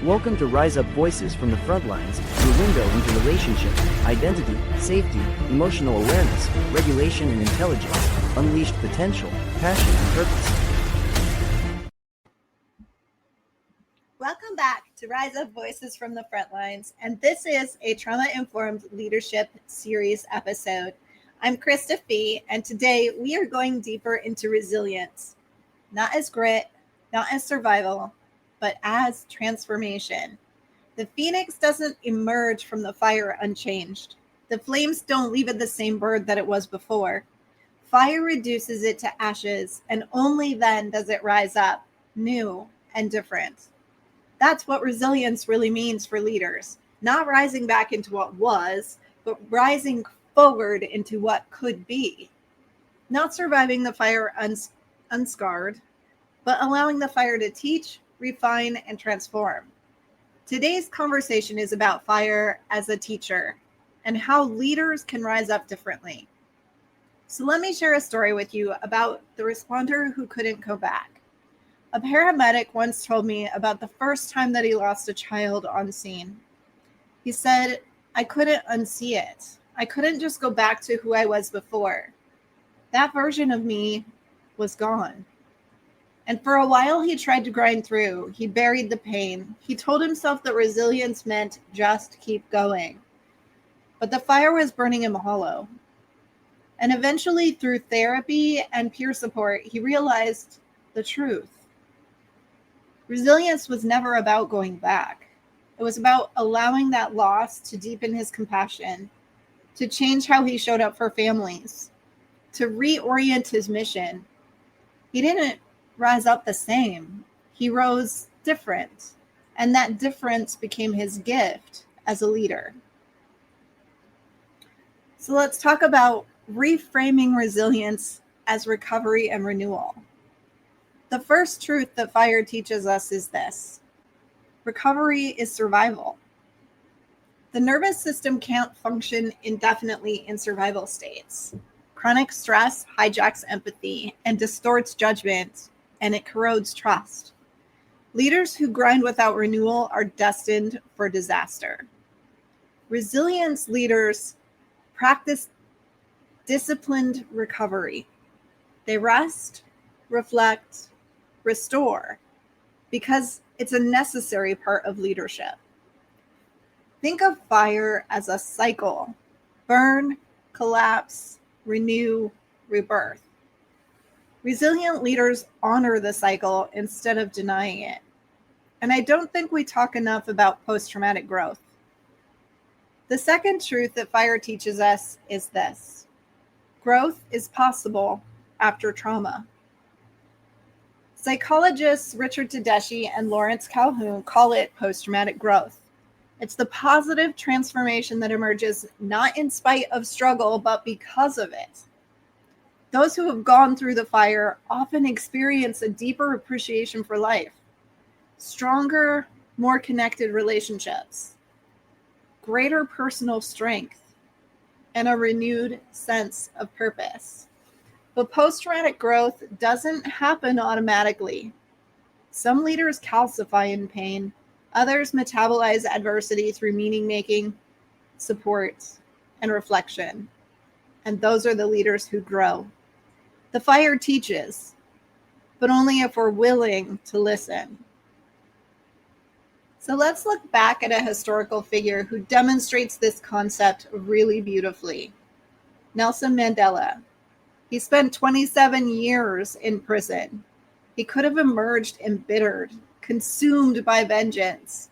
Welcome to Rise Up Voices from the Front Lines, your window into relationships, identity, safety, emotional awareness, regulation and intelligence, unleashed potential, passion and purpose. Welcome back to Rise Up Voices from the Front Lines, and this is a trauma-informed leadership series episode. I'm Krista Fee, and today we are going deeper into resilience, not as grit, not as survival, but as transformation. The phoenix doesn't emerge from the fire unchanged. The flames don't leave it the same bird that it was before. Fire reduces it to ashes, and only then does it rise up, new and different. That's what resilience really means for leaders. Not rising back into what was, but rising forward into what could be. Not surviving the fire unscarred, but allowing the fire to teach, refine, and transform. Today's conversation is about fire as a teacher and how leaders can rise up differently. So let me share a story with you about the responder who couldn't go back. A paramedic once told me about the first time that he lost a child on scene. He said, "I couldn't unsee it. I couldn't just go back to who I was before. That version of me was gone." And for a while, he tried to grind through. He buried the pain. He told himself that resilience meant just keep going. But the fire was burning him hollow. And eventually, through therapy and peer support, he realized the truth. Resilience was never about going back. It was about allowing that loss to deepen his compassion, to change how he showed up for families, to reorient his mission. He didn't rise up the same. He rose different. And that difference became his gift as a leader. So let's talk about reframing resilience as recovery and renewal. The first truth that fire teaches us is this: recovery is survival. The nervous system can't function indefinitely in survival states. Chronic stress hijacks empathy and distorts judgment, and it corrodes trust. Leaders who grind without renewal are destined for disaster. Resilience leaders practice disciplined recovery. They rest, reflect, restore, because it's a necessary part of leadership. Think of fire as a cycle: burn, collapse, renew, rebirth. Resilient leaders honor the cycle instead of denying it. And I don't think we talk enough about post-traumatic growth. The second truth that fire teaches us is this: growth is possible after trauma. Psychologists Richard Tedeschi and Lawrence Calhoun call it post-traumatic growth. It's the positive transformation that emerges not in spite of struggle, but because of it. Those who have gone through the fire often experience a deeper appreciation for life, stronger, more connected relationships, greater personal strength, and a renewed sense of purpose. But post-traumatic growth doesn't happen automatically. Some leaders calcify in pain. Others metabolize adversity through meaning-making, support, and reflection. And those are the leaders who grow. The fire teaches, but only if we're willing to listen. So let's look back at a historical figure who demonstrates this concept really beautifully. Nelson Mandela. He spent 27 years in prison. He could have emerged embittered, consumed by vengeance,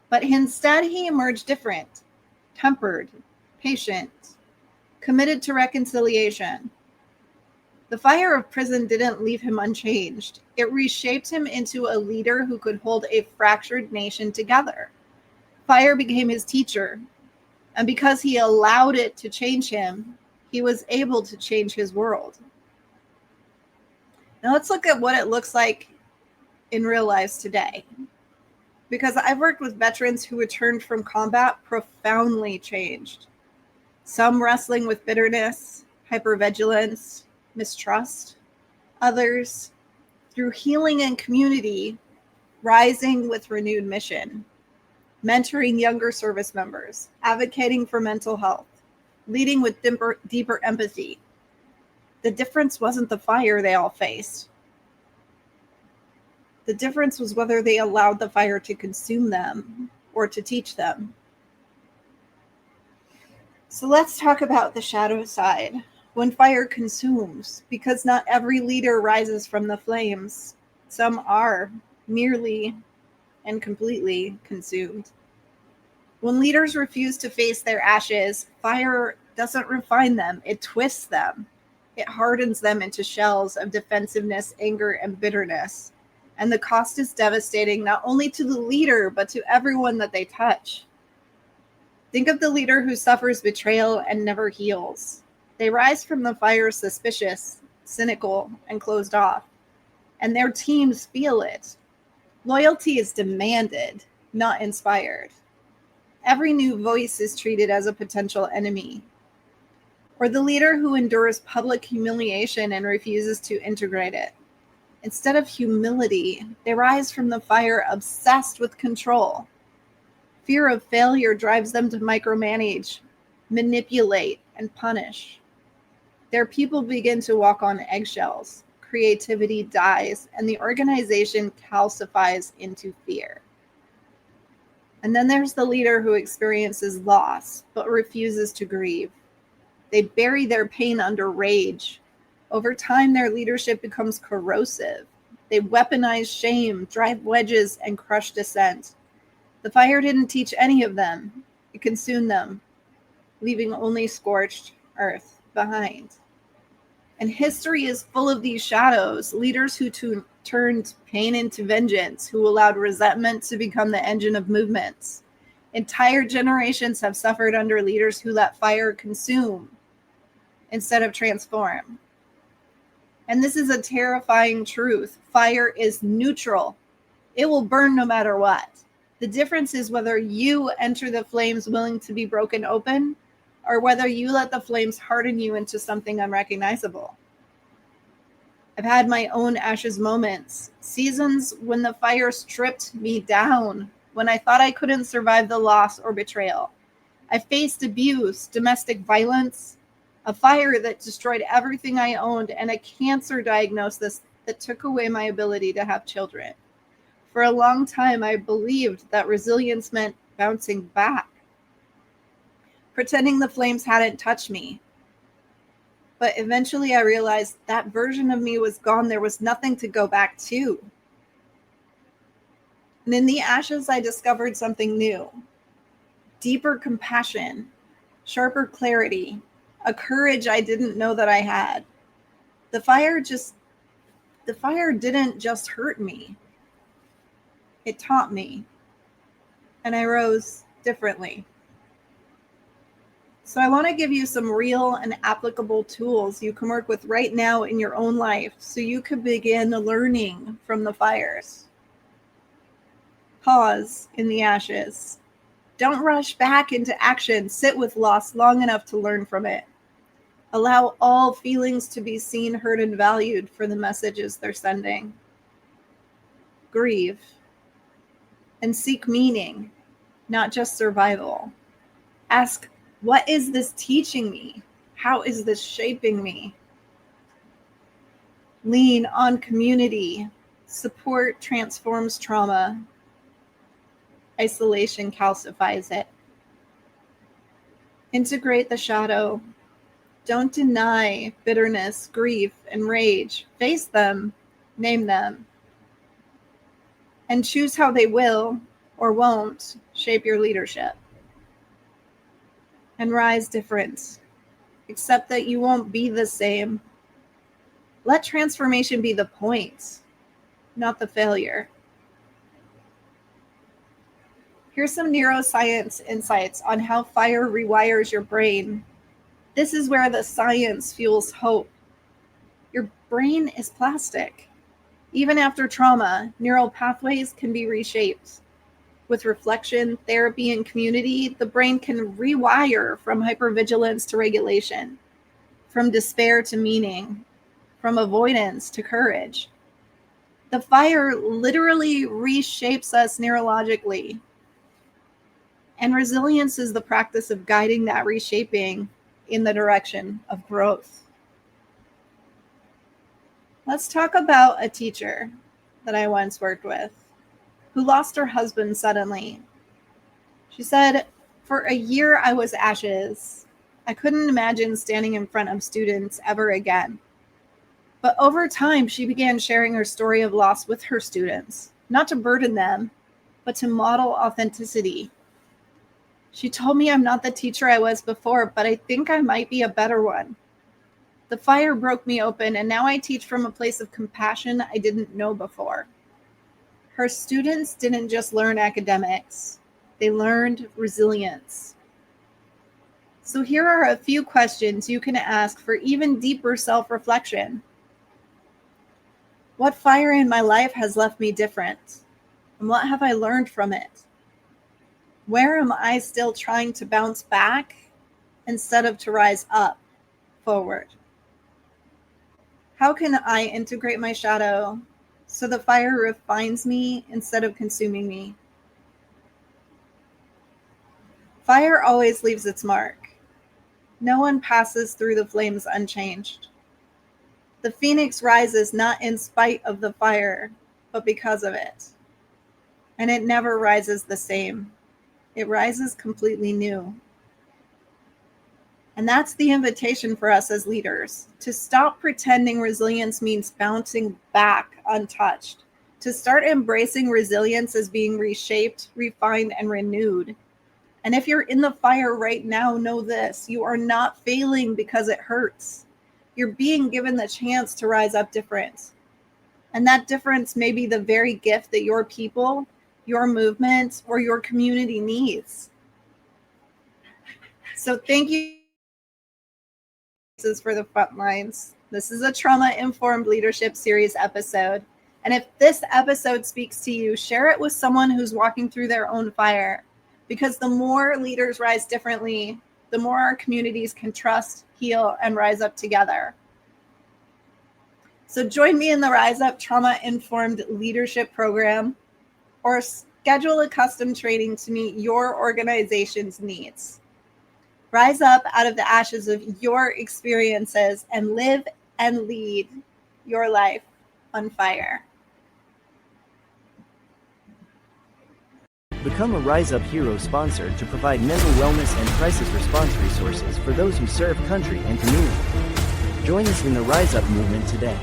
but instead he emerged different, tempered, patient, committed to reconciliation. The fire of prison didn't leave him unchanged. It reshaped him into a leader who could hold a fractured nation together. Fire became his teacher, and because he allowed it to change him, he was able to change his world. Now let's look at what it looks like in real lives today. Because I've worked with veterans who returned from combat profoundly changed. Some wrestling with bitterness, hypervigilance, mistrust. Others, through healing and community, rising with renewed mission. mentoring younger service members, advocating for mental health, leading with deeper empathy. The difference wasn't the fire they all faced. The difference was whether they allowed the fire to consume them or to teach them. So let's talk about the shadow side. When fire consumes, because not every leader rises from the flames. Some are merely and completely consumed. When leaders refuse to face their ashes, fire doesn't refine them, it twists them. It hardens them into shells of defensiveness, anger, and bitterness. And the cost is devastating, not only to the leader, but to everyone that they touch. Think of the leader who suffers betrayal and never heals. They rise from the fire suspicious, cynical, and closed off. And their teams feel it. Loyalty is demanded, not inspired. Every new voice is treated as a potential enemy. Or the leader who endures public humiliation and refuses to integrate it. Instead of humility, they rise from the fire obsessed with control. Fear of failure drives them to micromanage, manipulate, and punish. Their people begin to walk on eggshells. Creativity dies, and the organization calcifies into fear. And then there's the leader who experiences loss, but refuses to grieve. They bury their pain under rage. Over time, their leadership becomes corrosive. They weaponize shame, drive wedges, and crush dissent. The fire didn't teach any of them. It consumed them, leaving only scorched earth behind. And history is full of these shadows, leaders who turned pain into vengeance, who allowed resentment to become the engine of movements. Entire generations have suffered under leaders who let fire consume instead of transform. And this is a terrifying truth. Fire is neutral. It will burn no matter what. The difference is whether you enter the flames willing to be broken open, or whether you let the flames harden you into something unrecognizable. I've had my own ashes moments, seasons when the fire stripped me down, when I thought I couldn't survive the loss or betrayal. I faced abuse, domestic violence, a fire that destroyed everything I owned, and a cancer diagnosis that took away my ability to have children. For a long time, I believed that resilience meant bouncing back, pretending the flames hadn't touched me. But eventually I realized that version of me was gone. There was nothing to go back to. And in the ashes, I discovered something new. Deeper compassion, sharper clarity, a courage I didn't know that I had. The fire didn't just hurt me. It taught me. And I rose differently. So I want to give you some real and applicable tools you can work with right now in your own life so you can begin learning from the fires. Pause in the ashes. Don't rush back into action. Sit with loss long enough to learn from it. Allow all feelings to be seen, heard, and valued for the messages they're sending. Grieve and seek meaning, not just survival. Ask, what is this teaching me? How is this shaping me? Lean on community. Support transforms trauma. Isolation calcifies it. Integrate the shadow. Don't deny bitterness, grief, and rage. Face them, name them, and choose how they will or won't shape your leadership. And rise different. Accept that you won't be the same. Let transformation be the point, not the failure. Here's some neuroscience insights on how fire rewires your brain. This is where the science fuels hope. Your brain is plastic. Even after trauma, neural pathways can be reshaped. With reflection, therapy, and community, the brain can rewire from hypervigilance to regulation, from despair to meaning, from avoidance to courage. The fire literally reshapes us neurologically. And resilience is the practice of guiding that reshaping in the direction of growth. Let's talk about a teacher that I once worked with who lost her husband suddenly. She said, "For a year, I was ashes. I couldn't imagine standing in front of students ever again." But over time, she began sharing her story of loss with her students, not to burden them, but to model authenticity. She told me, "I'm not the teacher I was before, but I think I might be a better one. The fire broke me open, and now I teach from a place of compassion I didn't know before." Her students didn't just learn academics, they learned resilience. So here are a few questions you can ask for even deeper self-reflection. What fire in my life has left me different? And what have I learned from it? Where am I still trying to bounce back instead of to rise up forward? How can I integrate my shadow so the fire refines me instead of consuming me? Fire always leaves its mark. No one passes through the flames unchanged. The phoenix rises not in spite of the fire, but because of it. And it never rises the same. It rises completely new. And that's the invitation for us as leaders, to stop pretending resilience means bouncing back untouched, to start embracing resilience as being reshaped, refined, and renewed. And if you're in the fire right now, know this: you are not failing because it hurts. You're being given the chance to rise up different. And that difference may be the very gift that your people, your movement, or your community needs. So thank you for the front lines. This is a trauma-informed leadership series episode. And if this episode speaks to you, share it with someone who's walking through their own fire. Because the more leaders rise differently, the more our communities can trust, heal, and rise up together. So join me in the Rise Up Trauma-Informed Leadership Program, or schedule a custom training to meet your organization's needs. Rise up out of the ashes of your experiences and live and lead your life on fire. Become a Rise Up Hero sponsor to provide mental wellness and crisis response resources for those who serve country and community. Join us in the Rise Up movement today.